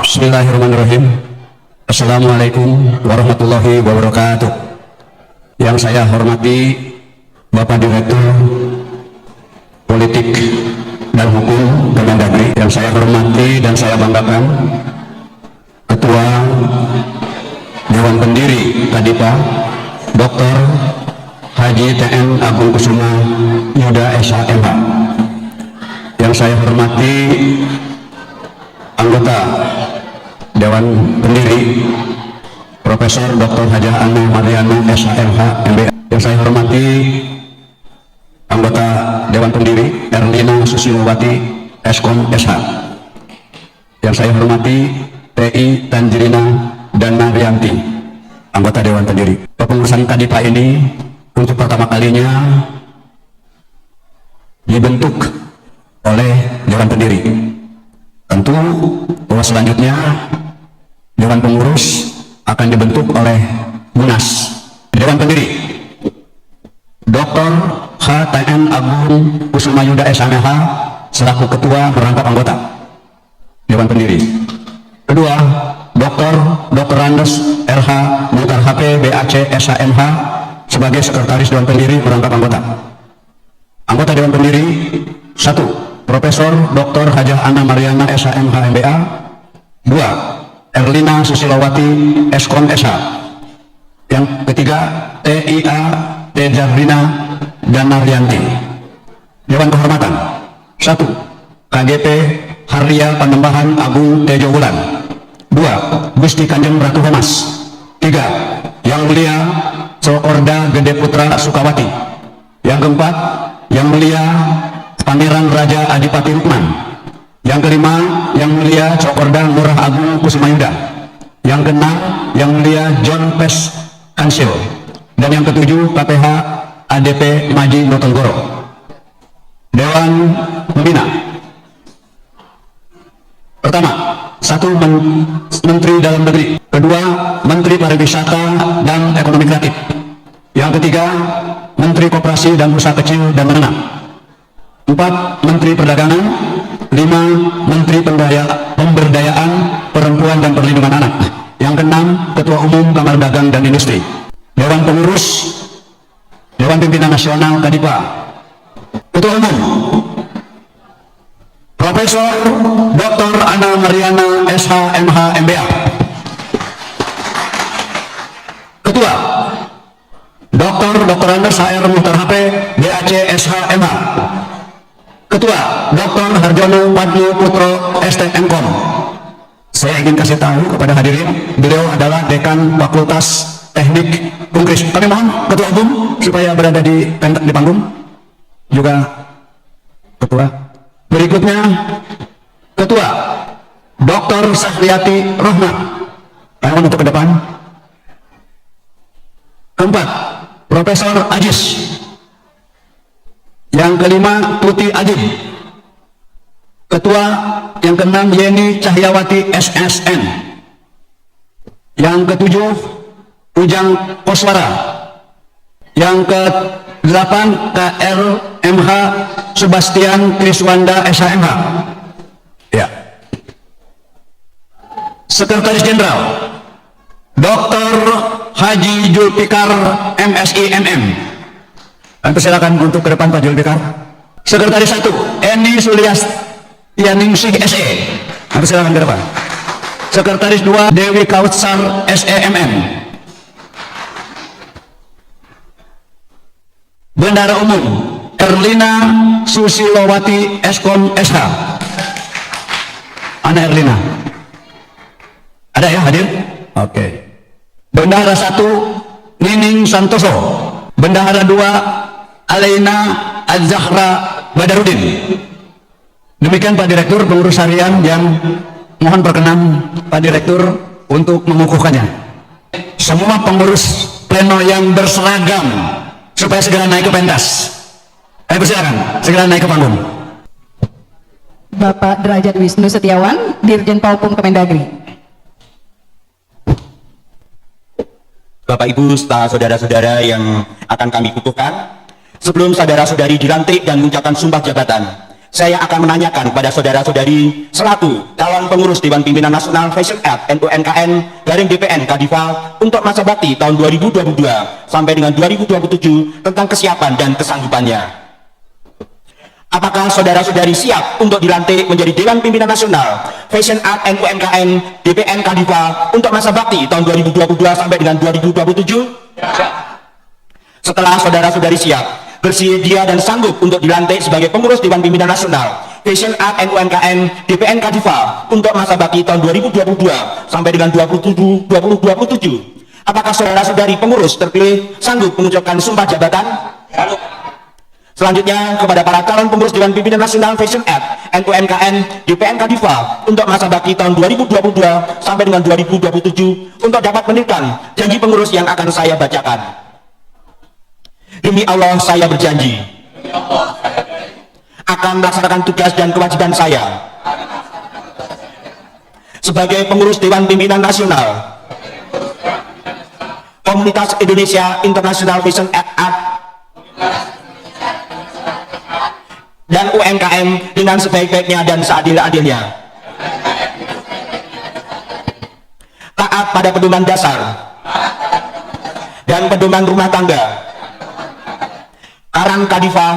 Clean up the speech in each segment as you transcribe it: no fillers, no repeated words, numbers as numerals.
Bismillahirrahmanirrahim. Assalamualaikum warahmatullahi wabarakatuh. Yang saya hormati Bapak Direktur Politik dan Hukum Kemendagri, yang saya hormati dan saya banggakan Ketua Dewan Pendiri Kadipa Dr. Haji TN Agung Kusuma Yuda SHMH, yang saya hormati anggota Dewan Pendiri Profesor Dr. Hajah Ana Mariana SHMH MBA, yang saya hormati anggota Dewan Pendiri Erlina Susilowati Eskom SH, yang saya hormati TI Tanjirina Dana Rianti, anggota Dewan Pendiri. Kepengurusan Kadipa ini untuk pertama kalinya dibentuk oleh Dewan Pendiri. Tentu bahwa selanjutnya Dewan Pengurus akan dibentuk oleh Munas. Dewan Pendiri Dr. HTN Agung Kusuma Yuda SHMH selaku Ketua merangkap anggota Dewan Pendiri. Kedua, Dr. Andes RH Mutar HP BAC SHMH sebagai Sekretaris Dewan Pendiri merangkap anggota. Anggota Dewan Pendiri 1. Profesor Dr. Hajah Ana Mariana SHMH MBA. 2. Erlina Susilowati Eskom SH. Yang ketiga, TIA Tejarina Dana Rianti. Dewan Kehormatan 1. KGP Harlia Panembahan Agung Tejo Wulan. 2. Gusti Kanjeng Ratu Hemas. 3. Yang Mulia Cokorda Gede Putra Sukawati. Yang keempat, Yang Mulia Pangeran Raja Adipati Rukman. Yang kelima, Yang Mulia Cokorda Murah Agung Kusuma Yuda. Yang keenam, Yang Mulia John Pes Kansil. Dan yang ketujuh, KPH ADP Maji Notonggoro. Dewan Pembina. Pertama, 1. Menteri Dalam Negeri. Kedua, Menteri Pariwisata dan Ekonomi Kreatif. Yang ketiga, Menteri Koperasi dan Usaha Kecil dan Menengah. 4. Menteri Perdagangan. 5. Menteri Pemberdayaan Perempuan dan Perlindungan Anak. Yang keenam, Ketua Umum Kamar Dagang dan Industri. Dewan Pengurus Dewan Pimpinan Nasional Kadipa. Ketua Umum Profesor Dr. Ana Mariana SHMH MBA. Ketua Dr. Andes HR Muhtar HP BAC SHMH. Ketua Dr. Harjono Padmo Putro STMKOM. Saya ingin kasih tahu kepada hadirin, beliau adalah Dekan Fakultas Teknik Unkris. Kami mohon Ketua Umum supaya berada di panggung, juga Ketua. Berikutnya Ketua Dr. Safriyati Rohmat. Kami mohon untuk ke depan. Keempat, Profesor Ajis. Yang kelima, Tuti Adib. Ketua yang keenam, Yeni Cahyawati SSN. Yang ketujuh, Ujang Koswara. Yang ke-8, KRMH Sebastian Kriswanda SHMH. Ya. Sekretaris Jenderal Dr. Haji Julfikar MSI MM. Persilakan untuk ke depan Pak Julfikar. Sekretaris 1 Eni Suliastianingsih SE. Persilakan ke depan. Sekretaris 2 Dewi Kautsar SEMM. Bendara Umum Erlina Susilowati Eskom SH. Ana Erlina. Ada ya hadir? Oke. Bendahara 1 Nining Santoso. Bendahara 2 Alaina Az-Zahra Badarudin. Demikian Pak Direktur Pengurus Harian, yang mohon perkenan Pak Direktur untuk mengukuhkannya. Semua pengurus pleno yang berseragam supaya segera naik ke pentas. Persilakan segera naik ke panggung. Bapak Derajat Wisnu Setiawan, Dirjen Paupum Kemendagri. Bapak Ibu serta saudara-saudara yang akan kami kukuhkan, sebelum saudara-saudari dilantik dan mengucapkan sumpah jabatan, saya akan menanyakan kepada saudara-saudari selaku calon pengurus Dewan Pimpinan Nasional Fashion Aid NUNKN garing DPN Kadifa untuk masa bakti tahun 2022 sampai dengan 2027 tentang kesiapan dan kesanggupannya. Apakah saudara-saudari siap untuk dilantik menjadi Dewan Pimpinan Nasional Fashion Aid NUNKN DPN Kadifa untuk masa bakti tahun 2022 sampai dengan 2027? Setelah saudara-saudari siap, bersedia dan sanggup untuk dilantik sebagai pengurus Dewan Pimpinan Nasional Fashion Aid NUNKN DPN Kadifa untuk masa bakti tahun 2022 sampai dengan 2027, apakah saudara-saudari pengurus terpilih sanggup mengucapkan sumpah jabatan? Selanjutnya kepada para calon pengurus Dewan Pimpinan Nasional Fashion Aid NUNKN DPN Kadifa untuk masa bakti tahun 2022 sampai dengan 2027 untuk dapat menitipkan janji pengurus yang akan saya bacakan. Demi Allah saya berjanji akan melaksanakan tugas dan kewajiban saya sebagai pengurus Dewan Pimpinan Nasional Komunitas Indonesia International Fashion Aid dan UMKM dengan sebaik-baiknya dan seadil-adilnya, taat pada pedoman dasar dan pedoman rumah tangga Karang Kadifa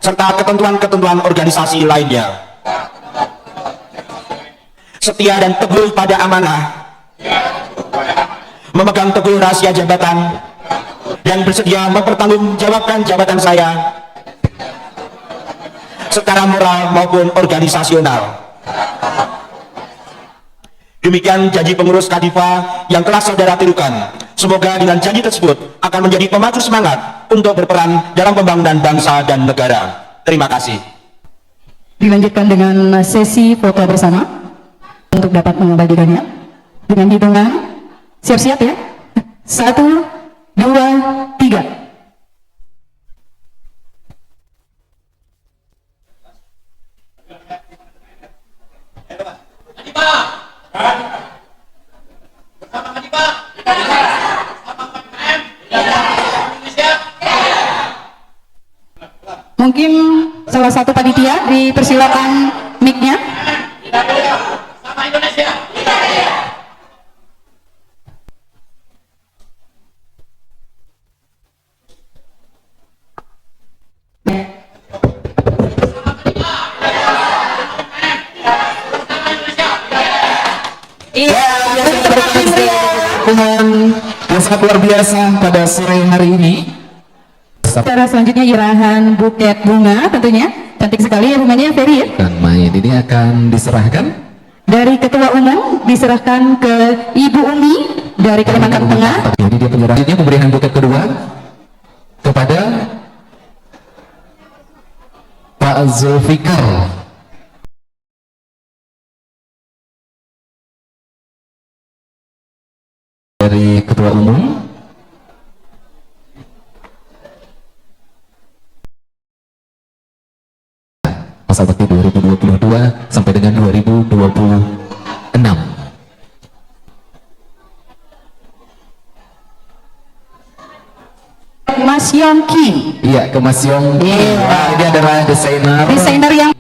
serta ketentuan-ketentuan organisasi lainnya, setia dan teguh pada amanah, memegang teguh rahasia jabatan, dan bersedia mempertanggungjawabkan jabatan saya secara moral maupun organisasional. Demikian janji pengurus Kadifa yang telah saudara tirukan. Semoga dengan janji tersebut akan menjadi pemacu semangat untuk berperan dalam pembangunan bangsa dan negara. Terima kasih. Dilanjutkan dengan sesi foto bersama untuk dapat mengabadikannya dengan hitungan siap-siap ya. 1, 2, 3. Mungkin salah satu panitia dipersilakan mic-nya. Sama Indonesia. Iya, Dukungan yang sangat luar biasa pada sore hari ini. Secara selanjutnya irahan buket bunga tentunya. Cantik sekali ya bunganya Ferry ya. Dan main ini akan diserahkan Dari Ketua Umum diserahkan ke Ibu Umi dari Kalimantan Tengah. Jadi dia penyerahannya pemberian buket kedua kepada Pak Zulfikar dari Ketua Umum. Masa bakti 2022 sampai dengan 2026. Mas Yongki. Iya, ke Mas Yongki. Ini adalah Desainer yang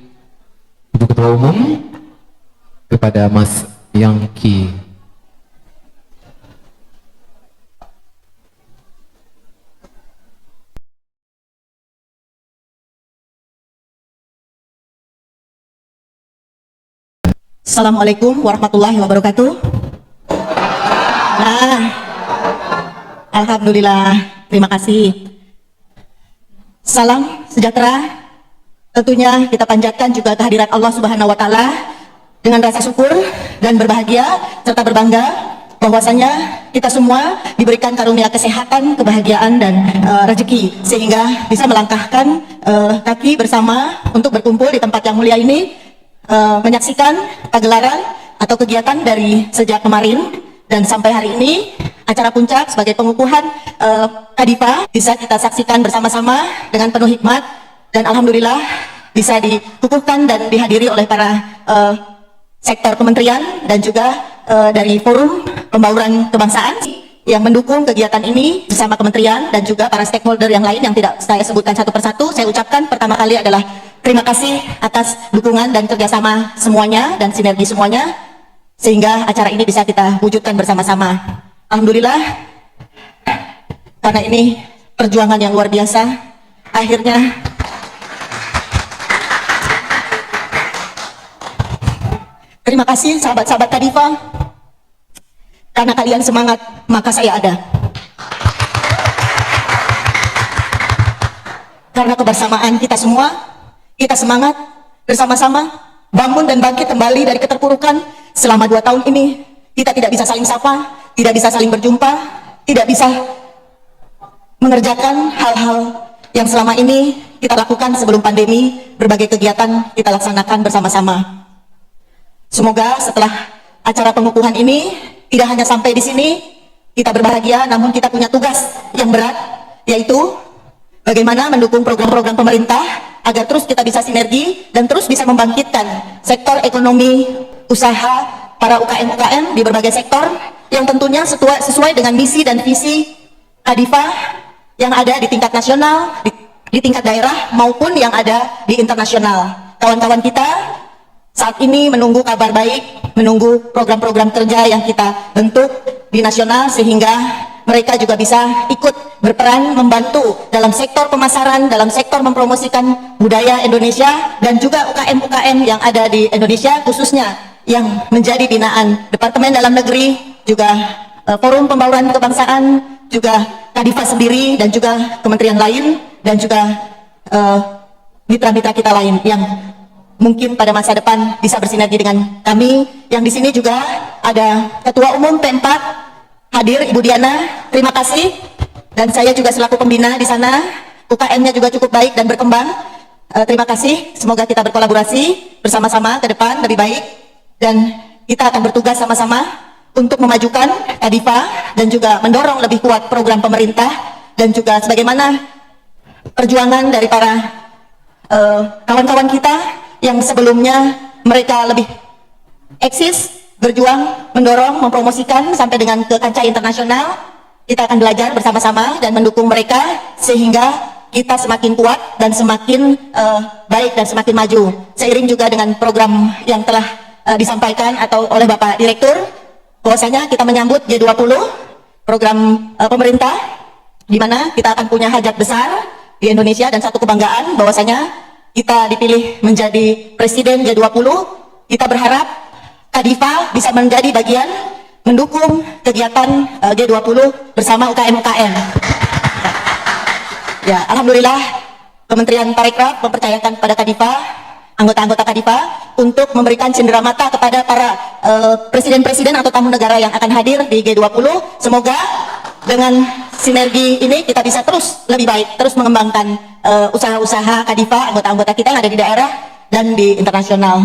Ibu Ketua Umum kepada Mas Yongki. Assalamualaikum warahmatullahi wabarakatuh. Nah, alhamdulillah, terima kasih. Salam sejahtera. Tentunya kita panjatkan juga kehadirat Allah Subhanahu wa taala dengan rasa syukur dan berbahagia serta berbangga bahwasanya kita semua diberikan karunia kesehatan, kebahagiaan dan rezeki sehingga bisa melangkahkan kaki bersama untuk berkumpul di tempat yang mulia ini. Menyaksikan pagelaran atau kegiatan dari sejak kemarin dan sampai hari ini acara puncak sebagai pengukuhan Kadifa bisa kita saksikan bersama-sama dengan penuh hikmat dan alhamdulillah bisa dikukuhkan dan dihadiri oleh para sektor kementerian dan juga dari forum pembauran kebangsaan yang mendukung kegiatan ini bersama kementerian dan juga para stakeholder yang lain yang tidak saya sebutkan satu persatu. Saya ucapkan pertama kali adalah terima kasih atas dukungan dan kerjasama semuanya dan sinergi semuanya, sehingga acara ini bisa kita wujudkan bersama-sama. Alhamdulillah, karena ini perjuangan yang luar biasa, akhirnya terima kasih sahabat-sahabat Kadifa, karena kalian semangat maka saya ada. Karena kebersamaan kita semua, kita semangat bersama-sama bangun dan bangkit kembali dari keterpurukan. Selama 2 tahun ini kita tidak bisa saling sapa, tidak bisa saling berjumpa, tidak bisa mengerjakan hal-hal yang selama ini kita lakukan sebelum pandemi. Berbagai kegiatan kita laksanakan bersama-sama. Semoga setelah acara pengukuhan ini tidak hanya sampai di sini kita berbahagia, namun kita punya tugas yang berat, yaitu bagaimana mendukung program-program pemerintah agar terus kita bisa sinergi dan terus bisa membangkitkan sektor ekonomi usaha para UKM-UKM di berbagai sektor yang tentunya sesuai dengan misi dan visi Kadifa yang ada di tingkat nasional, di tingkat daerah maupun yang ada di internasional. Kawan-kawan kita saat ini menunggu kabar baik, menunggu program-program kerja yang kita bentuk di nasional sehingga mereka juga bisa ikut berperan membantu dalam sektor pemasaran, dalam sektor mempromosikan budaya Indonesia dan juga UKM-UKM yang ada di Indonesia, khususnya yang menjadi binaan Departemen Dalam Negeri, juga Forum Pembauran Kebangsaan, juga Kadifa sendiri dan juga kementerian lain dan juga mitra-mitra kita lain yang mungkin pada masa depan bisa bersinergi dengan kami. Yang di sini juga ada Ketua Umum P4 hadir, Ibu Diana, terima kasih. Dan saya juga selaku pembina di sana, UKM-nya juga cukup baik dan berkembang. Terima kasih, semoga kita berkolaborasi bersama-sama ke depan lebih baik. Dan kita akan bertugas sama-sama untuk memajukan Kadifa dan juga mendorong lebih kuat program pemerintah. Dan juga sebagaimana perjuangan dari para kawan-kawan kita yang sebelumnya mereka lebih eksis, berjuang, mendorong, mempromosikan sampai dengan ke kancah internasional. Kita akan belajar bersama-sama dan mendukung mereka sehingga kita semakin kuat dan semakin baik dan semakin maju. Seiring juga dengan program yang telah disampaikan atau oleh Bapak Direktur, bahwasanya kita menyambut G20, program pemerintah, di mana kita akan punya hajat besar di Indonesia dan satu kebanggaan bahwasanya kita dipilih menjadi Presiden G20. Kita berharap Kadifa bisa menjadi bagian mendukung kegiatan G20 bersama UKM-UKM. Ya, alhamdulillah Kementerian Parekraf mempercayakan kepada Kadifa, anggota-anggota Kadifa untuk memberikan cenderamata kepada para presiden-presiden atau tamu negara yang akan hadir di G20. Semoga dengan sinergi ini kita bisa terus lebih baik, terus mengembangkan usaha-usaha Kadifa, anggota-anggota kita yang ada di daerah dan di internasional.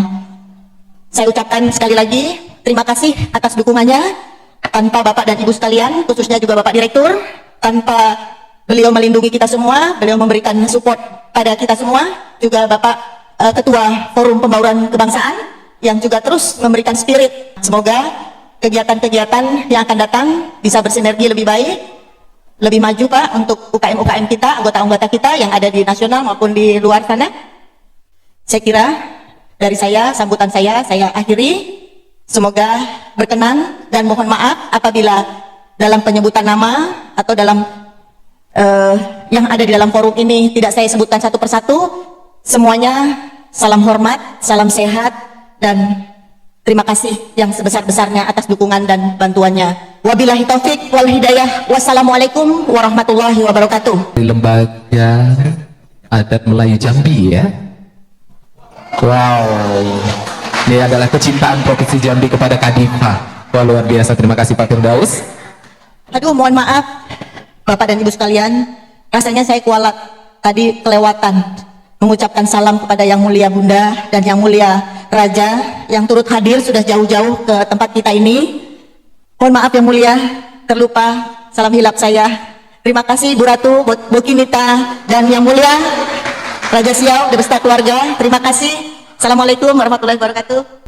Saya ucapkan sekali lagi terima kasih atas dukungannya. Tanpa Bapak dan Ibu sekalian, khususnya juga Bapak Direktur, tanpa beliau melindungi kita semua, beliau memberikan support pada kita semua, juga Bapak Ketua Forum Pembauran Kebangsaan yang juga terus memberikan spirit. Semoga kegiatan-kegiatan yang akan datang bisa bersinergi lebih baik, lebih maju Pak untuk UKM-UKM kita, anggota-anggota kita yang ada di nasional maupun di luar sana. Saya kira dari saya, sambutan saya akhiri. Semoga berkenan dan mohon maaf apabila dalam penyebutan nama atau dalam yang ada di dalam forum ini tidak saya sebutkan satu persatu. Semuanya salam hormat, salam sehat, dan terima kasih yang sebesar-besarnya atas dukungan dan bantuannya. Wabillahi taufik wal hidayah. Wassalamualaikum warahmatullahi wabarakatuh. Di Lembaga Adat Melayu Jambi ya. Wow, ini adalah kecintaan Provinsi Jambi kepada Kadifa. Wah, luar biasa, terima kasih Pak Firdaus. Aduh, mohon maaf Bapak dan Ibu sekalian, rasanya saya kualat tadi kelewatan mengucapkan salam kepada Yang Mulia Bunda dan Yang Mulia Raja yang turut hadir sudah jauh-jauh ke tempat kita ini. Mohon maaf Yang Mulia, terlupa salam hilap saya. Terima kasih Bu Ratu, Bu Kinita, dan Yang Mulia Raja Siau beserta keluarga. Terima kasih. Assalamualaikum warahmatullahi wabarakatuh.